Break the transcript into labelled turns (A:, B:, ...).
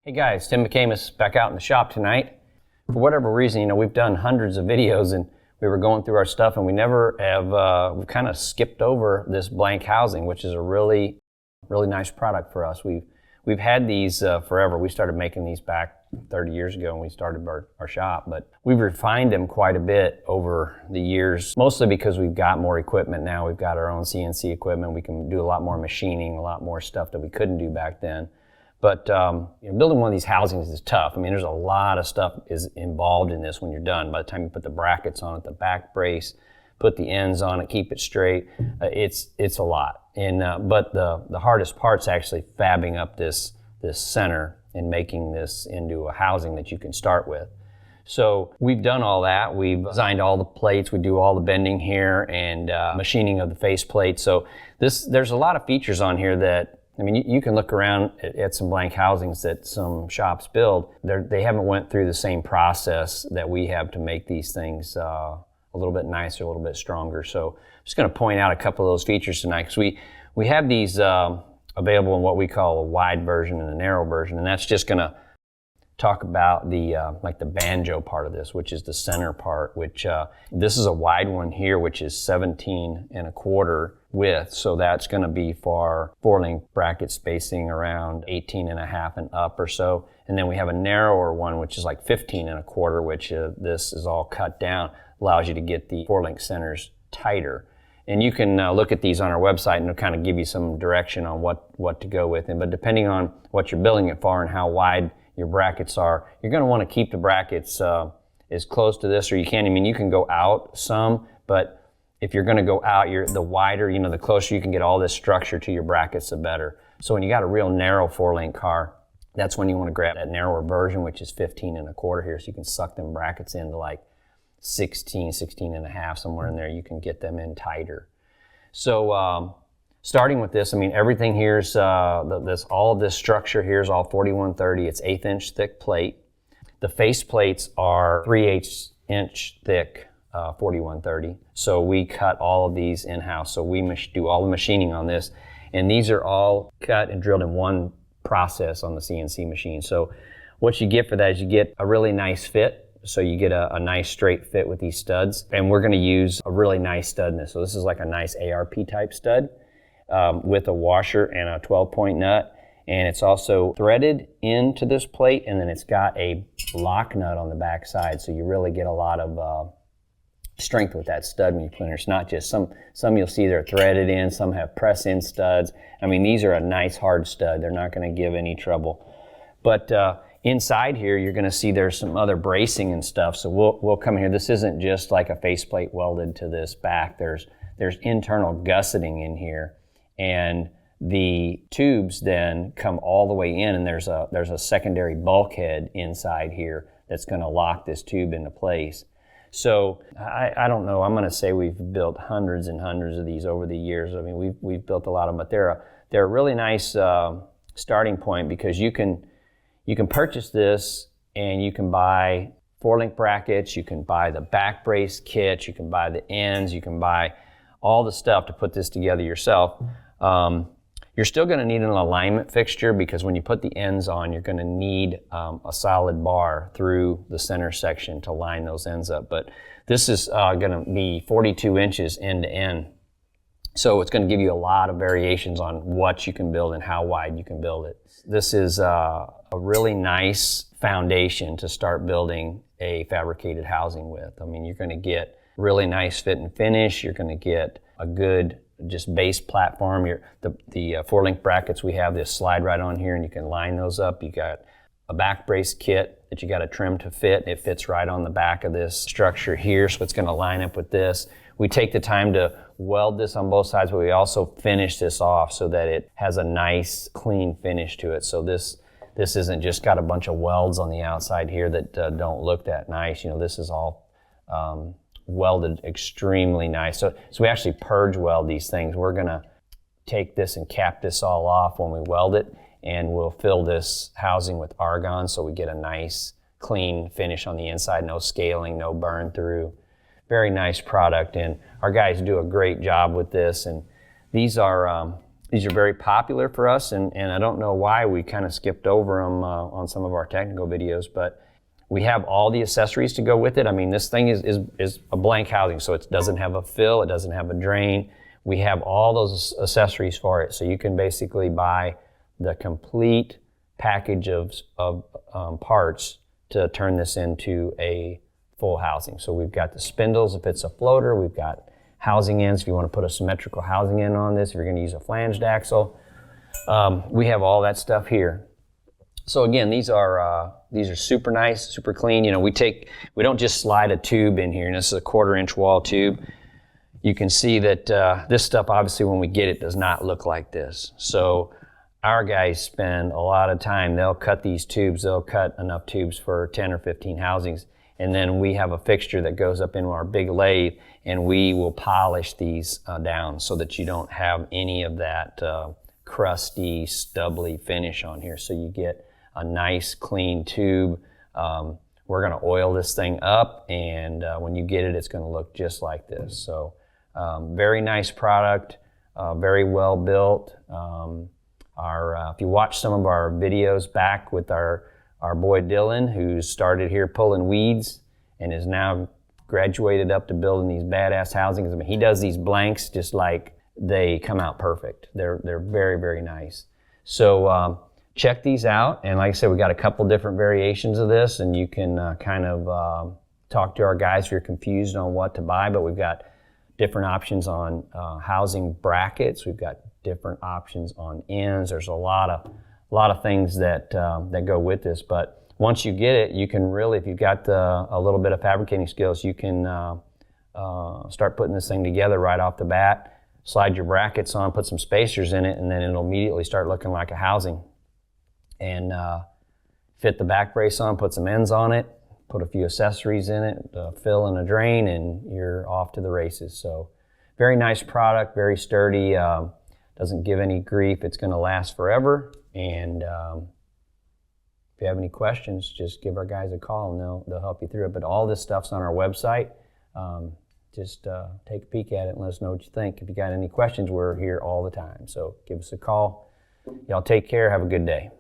A: Hey guys, Tim McAmis back out in the shop tonight. For whatever reason, we've done hundreds of videos and we were going through our stuff and we never have, we've kind of skipped over this blank housing, which is a really nice product for us. We've had these forever. We started making these back 30 years ago when we started our shop, but we've refined them quite a bit over the years, mostly because we've got more equipment now. We've got our own CNC equipment. We can do a lot more machining, a lot more stuff that we couldn't do back then. But building one of these housings is tough. I mean, there's a lot of stuff is involved in this when you're done. By the time you put the brackets on it, the back brace, put the ends on it, keep it straight, it's a lot. And but the hardest part's actually fabbing up this center and making this into a housing that you can start with. So we've done all that. We've designed all the plates. We do all the bending here and machining of the face plate. So there's a lot of features on here that, I mean, you can look around at some blank housings that some shops build. They haven't went through the same process that we have to make these things a little bit nicer, a little bit stronger. So I'm just going to point out a couple of those features tonight, because we have these available in what we call a wide version and a narrow version, and that's just going to talk about the like the banjo part of this, which is the center part, which this is a wide one here, which is 17 1/4 width. So that's going to be for 4-link bracket spacing around 18 1/2 and up or so. And then we have a narrower one, which is like 15 1/4, which this is all cut down, allows you to get the 4-link centers tighter. And you can look at these on our website and it'll kind of give you some direction on what to go with. But depending on what you're building it for and how wide your brackets are, you're going to want to keep the brackets as close to this or you can. I mean, you can go out some, but if you're going to go out, the wider, the closer you can get all this structure to your brackets, the better. So when you got a real narrow 4-link car, that's when you want to grab that narrower version, which is 15 1/4 here, so you can suck them brackets into like 16 1/2, somewhere in there. You can get them in tighter. So starting with this, I mean, everything here's all of this structure here is all 4130. It's 1/8 inch thick plate. The face plates are 3/8 inch thick 4130. So we cut all of these in-house. So we do all the machining on this, and these are all cut and drilled in one process on the CNC machine. So what you get for that is you get a really nice fit. So you get a nice straight fit with these studs, and we're going to use a really nice stud in this. So this is like a nice ARP type stud with a washer and a 12-point nut, and it's also threaded into this plate, and then it's got a lock nut on the back side, so you really get a lot of strength with that stud when you put it in. It's not just some you'll see they're threaded in, some have press-in studs. I mean, these are a nice hard stud. They're not going to give any trouble. But inside here, you're going to see there's some other bracing and stuff. So we'll come here. This isn't just like a faceplate welded to this back. There's internal gusseting in here, and the tubes then come all the way in, and there's a secondary bulkhead inside here that's going to lock this tube into place. So I don't know. I'm going to say we've built hundreds and hundreds of these over the years. I mean, we've built a lot of them, but they're a really nice starting point, because you can purchase this and you can buy 4-link brackets, you can buy the back brace kit, you can buy the ends, you can buy all the stuff to put this together yourself. You're still going to need an alignment fixture, because when you put the ends on, you're going to need a solid bar through the center section to line those ends up. But this is going to be 42 inches end to end. So it's going to give you a lot of variations on what you can build and how wide you can build it. This is a really nice foundation to start building a fabricated housing with. I mean, you're going to get really nice fit and finish. You're going to get a good just base platform. The 4-link brackets we have, this slide right on here, and you can line those up. You got a back brace kit that you got to trim to fit. It fits right on the back of this structure here, so it's going to line up with this. We take the time to weld this on both sides, but we also finish this off so that it has a nice, clean finish to it. So this isn't just got a bunch of welds on the outside here that don't look that nice. This is all welded extremely nice. So we actually purge weld these things. We're going to take this and cap this all off when we weld it, and we'll fill this housing with argon so we get a nice clean finish on the inside, no scaling, no burn through. Very nice product, and our guys do a great job with this. And these are These are very popular for us, and I don't know why we kind of skipped over them on some of our technical videos, but we have all the accessories to go with it. I mean, this thing is a blank housing, so it doesn't have a fill, it doesn't have a drain. We have all those accessories for it, so you can basically buy the complete package of parts to turn this into a full housing. So we've got the spindles if it's a floater, we've got housing ends if you want to put a symmetrical housing end on this, if you're going to use a flanged axle. We have all that stuff here. So again, these are super nice, super clean. You know, we don't just slide a tube in here, and this is a 1/4-inch wall tube. You can see that this stuff, obviously, when we get it, does not look like this. So our guys spend a lot of time. They'll cut these tubes. They'll cut enough tubes for 10 or 15 housings. And then we have a fixture that goes up into our big lathe, and we will polish these down so that you don't have any of that crusty, stubbly finish on here. So you get a nice, clean tube. We're going to oil this thing up, and when you get it, it's going to look just like this. So very nice product, very well built. If you watch some of our videos back with our boy Dylan, who started here pulling weeds and is now graduated up to building these badass housings. I mean, he does these blanks just like they come out perfect. They're very, very nice. So check these out. And like I said, we got a couple different variations of this, and you can kind of talk to our guys if you're confused on what to buy. But we've got different options on housing brackets. We've got different options on ends. There's a lot of things that go with this, but once you get it, you can really, if you've got a little bit of fabricating skills, you can start putting this thing together right off the bat, slide your brackets on, put some spacers in it, and then it'll immediately start looking like a housing. And fit the back brace on, put some ends on it, put a few accessories in it, a fill and a drain, and you're off to the races. So very nice product, very sturdy, doesn't give any grief. It's going to last forever. And if you have any questions, just give our guys a call and they'll help you through it. But all this stuff's on our website. Just take a peek at it and let us know what you think. If you got any questions, we're here all the time. So give us a call. Y'all take care. Have a good day.